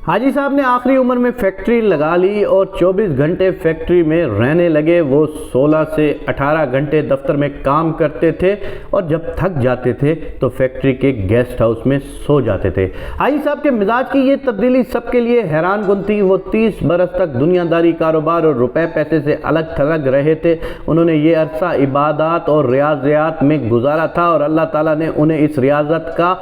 حاجی صاحب نے آخری عمر میں فیکٹری لگا لی اور 24 گھنٹے فیکٹری میں رہنے لگے۔ وہ 16 سے 18 گھنٹے دفتر میں کام کرتے تھے اور جب تھک جاتے تھے تو فیکٹری کے گیسٹ ہاؤس میں سو جاتے تھے۔ حاجی صاحب کے مزاج کی یہ تبدیلی سب کے لیے حیران کن تھی۔ وہ 30 برس تک دنیا داری، کاروبار اور روپے پیسے سے الگ تھلگ رہے تھے۔ انہوں نے یہ عرصہ عبادات اور ریاضیات میں گزارا تھا اور اللہ تعالیٰ نے انہیں اس ریاضت کا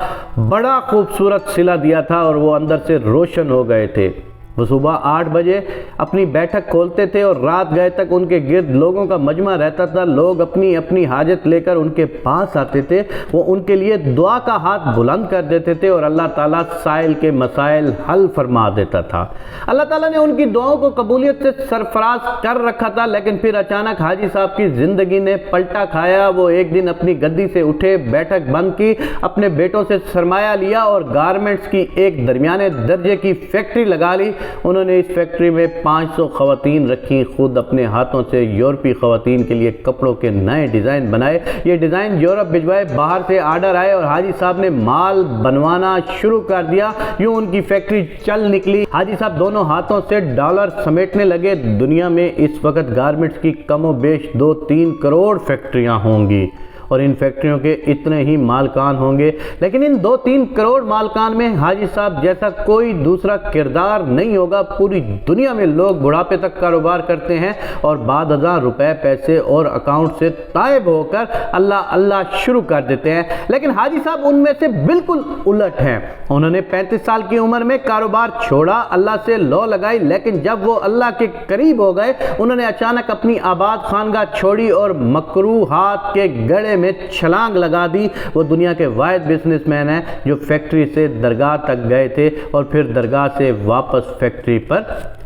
بڑا خوبصورت صلہ دیا تھا اور وہ اندر سے روشن ہو گئے تھے۔ وہ صبح 8 بجے اپنی بیٹھک کھولتے تھے اور رات گئے تک ان کے گرد لوگوں کا مجمع رہتا تھا۔ لوگ اپنی اپنی حاجت لے کر ان کے پاس آتے تھے۔ وہ ان کے لیے دعا کا ہاتھ بلند کر دیتے تھے اور اللہ تعالیٰ سائل کے مسائل حل فرما دیتا تھا۔ اللہ تعالیٰ نے ان کی دعاؤں کو قبولیت سے سرفراز کر رکھا تھا، لیکن پھر اچانک حاجی صاحب کی زندگی نے پلٹا کھایا۔ وہ ایک دن اپنی گدی سے اٹھے، بیٹھک بند کی، اپنے بیٹوں سے سرمایہ لیا اور گارمنٹس کی ایک درمیانے درجے کی فیکٹری لگا لی۔ انہوں نے اس فیکٹری میں 500 خواتین رکھیں، خود اپنے ہاتھوں سے یورپی خواتین کے لیے کپڑوں کے نئے ڈیزائن بنائے۔ یہ ڈیزائن یورپ بھجوائے، باہر سے آرڈر آئے اور حاجی صاحب نے مال بنوانا شروع کر دیا۔ یوں ان کی فیکٹری چل نکلی۔ حاجی صاحب دونوں ہاتھوں سے ڈالر سمیٹنے لگے۔ دنیا میں اس وقت گارمنٹس کی کم و بیش 2-3 کروڑ فیکٹریاں ہوں گی اور ان فیکٹریوں کے اتنے ہی مالکان ہوں گے، لیکن ان 2-3 کروڑ مالکان میں حاجی صاحب جیسا کوئی دوسرا کردار نہیں ہوگا۔ پوری دنیا میں لوگ بڑھاپے تک کاروبار کرتے ہیں اور بعد ازاں روپے پیسے اور اکاؤنٹ سے طائب ہو کر اللہ اللہ شروع کر دیتے ہیں، لیکن حاجی صاحب ان میں سے بالکل الٹ ہیں۔ انہوں نے 35 سال کی عمر میں کاروبار چھوڑا، اللہ سے لو لگائی، لیکن جب وہ اللہ کے قریب ہو گئے انہوں نے اچانک اپنی آباد خانگاہ چھوڑی اور مکروہات کے گڑھے میں چھلانگ لگا دی۔ وہ دنیا کے واحد بزنس مین ہیں جو فیکٹری سے درگاہ تک گئے تھے اور پھر درگاہ سے واپس فیکٹری پر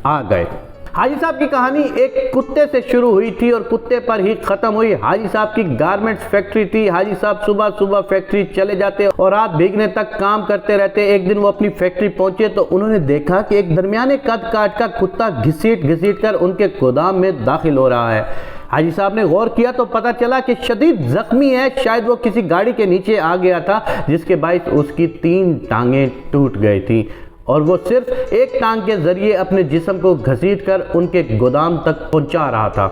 آ گئے۔ حاجی صاحب کی کہانی ایک کتے سے شروع ہوئی تھی اور کتے پر ہی ختم ہوئی۔ حاجی صاحب کی گارمنٹس فیکٹری تھی۔ حاجی صاحب صبح صبح فیکٹری چلے جاتے اور رات بھیگنے تک کام کرتے رہتے۔ ایک دن وہ اپنی فیکٹری پہنچے تو انہوں نے دیکھا کہ ایک درمیانے قد کاٹ کا کتا گھسیٹ گھسیٹ کر ان کے گودام میں داخل ہو رہا ہے۔ حاجی صاحب نے غور کیا تو پتہ چلا کہ شدید زخمی ہے، شاید وہ کسی گاڑی کے نیچے آ گیا تھا جس کے باعث اس کی 3 ٹانگیں ٹوٹ گئی تھیں اور وہ صرف ایک ٹانگ کے ذریعے اپنے جسم کو گھسیٹ کر ان کے گودام تک پہنچا رہا تھا۔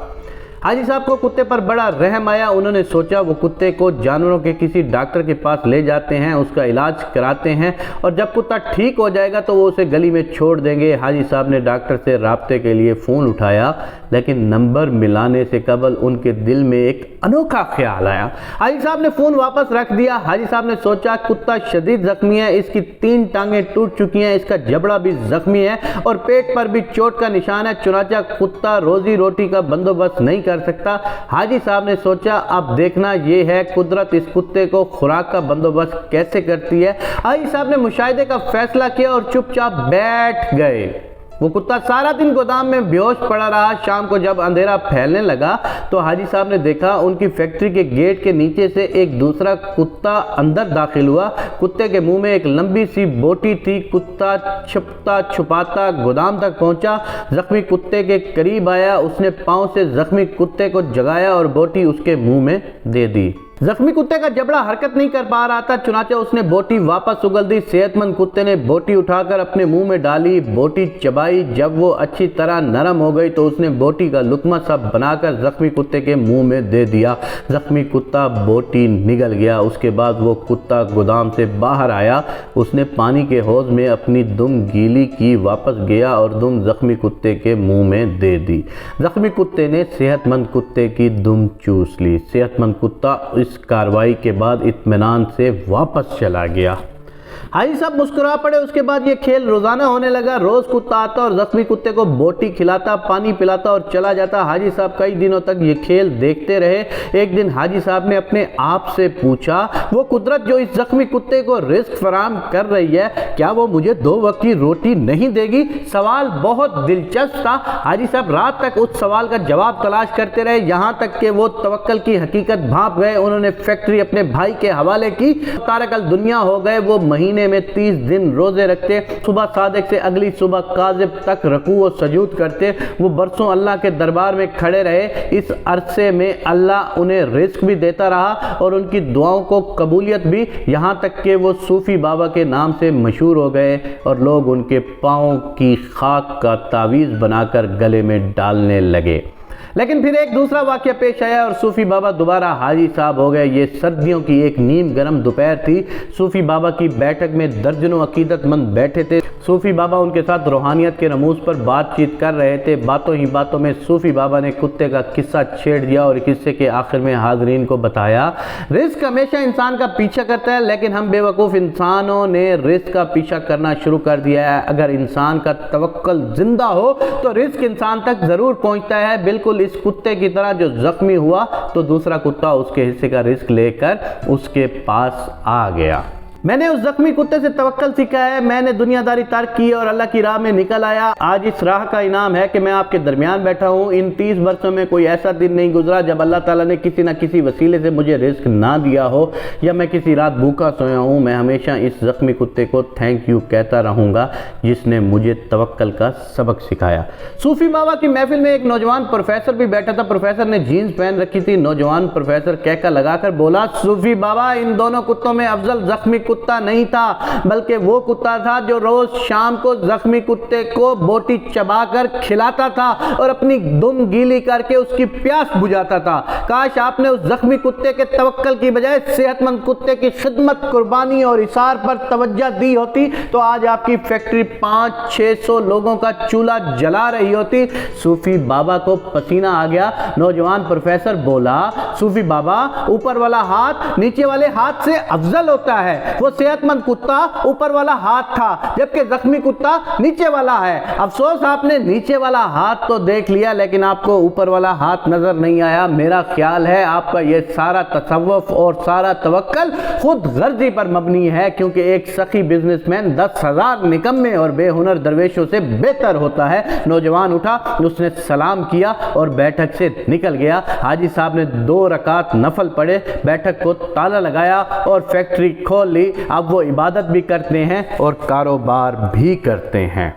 حاجی صاحب کو کتے پر بڑا رحم آیا۔ انہوں نے سوچا وہ کتے کو جانوروں کے کسی ڈاکٹر کے پاس لے جاتے ہیں، اس کا علاج کراتے ہیں اور جب کتا ٹھیک ہو جائے گا تو وہ اسے گلی میں چھوڑ دیں گے۔ حاجی صاحب نے ڈاکٹر سے رابطے کے لیے فون اٹھایا، لیکن نمبر ملانے سے قبل ان کے دل میں ایک انوکھا خیال آیا۔ حاجی صاحب نے فون واپس رکھ دیا۔ حاجی صاحب نے سوچا کتا شدید زخمی ہے، اس کی 3 ٹانگیں ٹوٹ چکی ہیں، اس کا جبڑا بھی زخمی ہے اور پیٹ پر بھی چوٹ کا نشان ہے، چنانچہ کتا روزی روٹی کا بندوبست نہیں کر سکتا۔ حاجی صاحب نے سوچا اب دیکھنا یہ ہے قدرت اس کتے کو خوراک کا بندوبست کیسے کرتی ہے۔ حاجی صاحب نے مشاہدے کا فیصلہ کیا اور چپ چاپ بیٹھ گئے۔ وہ کتا سارا دن گودام میں بے ہوش پڑا رہا۔ شام کو جب اندھیرا پھیلنے لگا تو حاجی صاحب نے دیکھا ان کی فیکٹری کے گیٹ کے نیچے سے ایک دوسرا کتا اندر داخل ہوا۔ کتے کے منہ میں ایک لمبی سی بوٹی تھی۔ کتا چھپتا چھپاتا گودام تک پہنچا، زخمی کتے کے قریب آیا، اس نے پاؤں سے زخمی کتے کو جگایا اور بوٹی اس کے منہ میں دے دی۔ زخمی کتے کا جبڑا حرکت نہیں کر پا رہا تھا، چنانچہ اس نے بوٹی واپس اگل دی۔ صحت مند کتے نے بوٹی اٹھا کر اپنے منہ میں ڈالی، بوٹی چبائی۔ جب وہ اچھی طرح نرم ہو گئی تو اس نے بوٹی کا لقمہ سا بنا کر زخمی کتے کے منہ میں دے دیا۔ زخمی کتا بوٹی نگل گیا۔ اس کے بعد وہ کتا گودام سے باہر آیا، اس نے پانی کے حوض میں اپنی دم گیلی کی، واپس گیا اور دم زخمی کتے کے منہ میں دے دی۔ زخمی کتے نے صحت مند کتے کی دم چوس لی۔ صحت مند کتا اس کاروائی کے بعد اطمینان سے واپس چلا گیا۔ حاجی صاحب مسکرا پڑے۔ اس کے بعد یہ کھیل روزانہ ہونے لگا۔ روز کتا آتا اور زخمی کتے کو بوٹی کھلاتا، پانی پلاتا اور چلا جاتا۔ حاجی صاحب کئی دنوں تک یہ کھیل دیکھتے رہے۔ ایک دن حاجی صاحب نے اپنے آپ سے پوچھا وہ قدرت جو اس زخمی کتے کو رزق فراہم کر رہی ہے، کیا وہ مجھے 2 وقت کی روٹی نہیں دے گی؟ سوال بہت دلچسپ تھا۔ حاجی صاحب رات تک اس سوال کا جواب تلاش کرتے رہے، یہاں تک کہ وہ توکل کی حقیقت بھانپ گئے۔ انہوں نے فیکٹری اپنے بھائی کے حوالے کی، تارک الدنیا ہو گئے۔ وہ مہینے مہینے میں 30 دن روزے رکھتے، صبح صادق سے اگلی صبح کاذب تک رکوع و سجود کرتے، وہ برسوں اللہ کے دربار میں کھڑے رہے۔ اس عرصے میں اللہ انہیں رزق بھی دیتا رہا اور ان کی دعاؤں کو قبولیت بھی، یہاں تک کہ وہ صوفی بابا کے نام سے مشہور ہو گئے اور لوگ ان کے پاؤں کی خاک کا تعویذ بنا کر گلے میں ڈالنے لگے۔ لیکن پھر ایک دوسرا واقعہ پیش آیا اور صوفی بابا دوبارہ حاجی صاحب ہو گئے۔ یہ سردیوں کی ایک نیم گرم دوپہر تھی۔ صوفی بابا کی بیٹھک میں درجنوں عقیدت مند بیٹھے تھے۔ صوفی بابا ان کے ساتھ روحانیت کے رموز پر بات چیت کر رہے تھے۔ باتوں ہی باتوں میں صوفی بابا نے کتے کا قصہ چھیڑ دیا اور قصے کے آخر میں حاضرین کو بتایا، رزق ہمیشہ انسان کا پیچھا کرتا ہے، لیکن ہم بے وقوف انسانوں نے رزق کا پیچھا کرنا شروع کر دیا ہے۔ اگر انسان کا توکل زندہ ہو تو رزق انسان تک ضرور پہنچتا ہے، بالکل اس کتے کی طرح جو زخمی ہوا تو دوسرا کتا اس کے حصے کا رزق لے کر اس کے پاس آ گیا۔ میں نے اس زخمی کتے سے توکل سیکھا ہے، میں نے دنیا داری ترک کی اور اللہ کی راہ میں نکل آیا۔ آج اس راہ کا انعام ہے کہ میں آپ کے درمیان بیٹھا ہوں۔ ان 30 برسوں میں کوئی ایسا دن نہیں گزرا جب اللہ تعالیٰ نے کسی نہ کسی وسیلے سے مجھے رزق نہ دیا ہو یا میں کسی رات بھوکا سویا ہوں۔ میں ہمیشہ اس زخمی کتے کو تھینک یو کہتا رہوں گا جس نے مجھے توکل کا سبق سکھایا۔ صوفی بابا کی محفل میں ایک نوجوان پروفیسر بھی بیٹھا تھا۔ پروفیسر نے جینز پہن رکھی تھی۔ نوجوان پروفیسر کہکا لگا کر بولا، صوفی بابا، ان دونوں کتوں میں افضل زخمی کتا نہیں تھا، بلکہ وہ کتا تھا جو روز شام کو زخمی کتے کو بوٹی چبا کر کھلاتا تھا اور اپنی دم گیلی کر کے اس کی پیاس بجھاتا تھا۔ کاش آپ نے اس زخمی کتے کے توکل کی بجائے صحت مند کتے کی خدمت، قربانی اور اثار پر توجہ دی ہوتی تو آج آپ کی فیکٹری 500-600 لوگوں کا چولہا جلا رہی ہوتی۔ صوفی بابا کو پسینہ آ گیا۔ نوجوان پروفیسر بولا، صوفی بابا، اوپر والا ہاتھ نیچے والے ہاتھ سے افضل ہوتا ہے۔ وہ صحت مند کتا اوپر والا ہاتھ تھا جبکہ زخمی کتا نیچے والا ہے۔ افسوس آپ نے نیچے والا ہاتھ تو دیکھ لیا لیکن آپ کو اوپر والا ہاتھ نظر نہیں آیا۔ میرا خیال ہے آپ کا یہ سارا تصوف اور سارا توکل خود غرضی پر مبنی ہے، کیونکہ ایک سخی بزنس مین 10,000 نکمے اور بے ہنر درویشوں سے بہتر ہوتا ہے۔ نوجوان اٹھا، اس نے سلام کیا اور بیٹھک سے نکل گیا۔ حاجی صاحب نے 2 رکعت نفل پڑھے، بیٹھک کو تالا لگایا اور فیکٹری کھول لی۔ اب وہ عبادت بھی کرتے ہیں اور کاروبار بھی کرتے ہیں۔